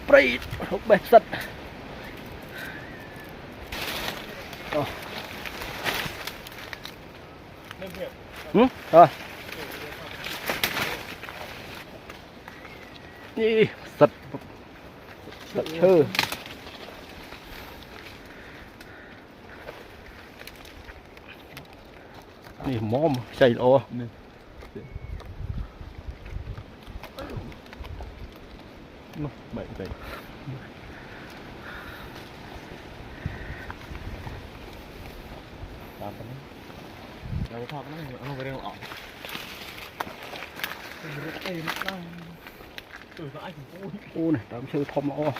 Prey bè sật. Rồi. Đi sật sật chơ. Đi móm xây lỗ. Bảy bảy. Đâu có nó không phải đang ỏn. Ô này, đám chơi thom lỗ.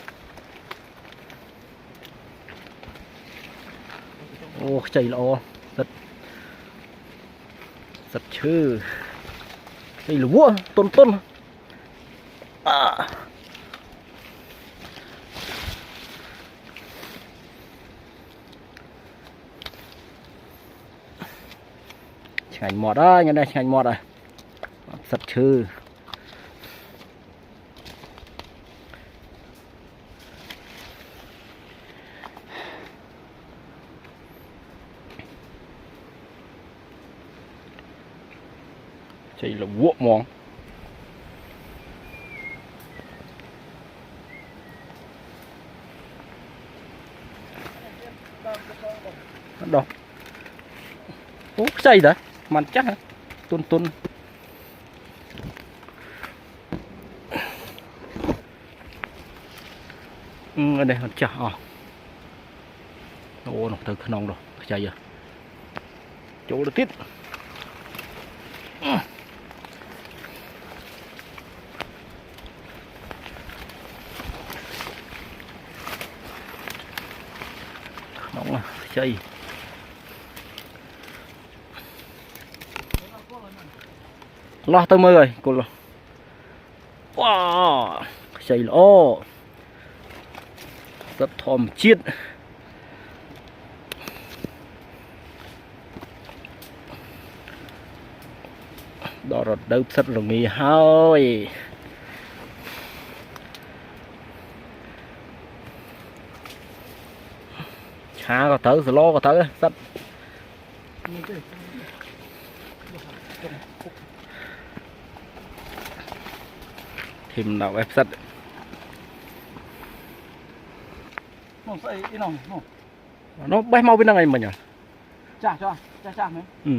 Ô chảy lỗ, giật giật chư. Đây là vua tôn tôn. À. Chảnh mọt đó, nhân đây chảnh mọt rồi. Giật chư. Đây là vua mòn. Đâu? Ủa xây đấy, màn chắc hả? Tuôn tuôn. Ở đây màn chắc à. Ồ, nó từ khăn nông rồi, chạy giờ. Chỗ được tiếp. Nóng à, chạy. Lo tới mơ rồi, cô lo. Wow, chạy lỗ. Rất thòm chiết. Đó rồi đâu rất là mì hơi. Chá có tới, lo có tới, rất. Thêm nào ép sắt. Nó bay mau bên này mình nhỉ? Chả cho, chả mấy. Ừ.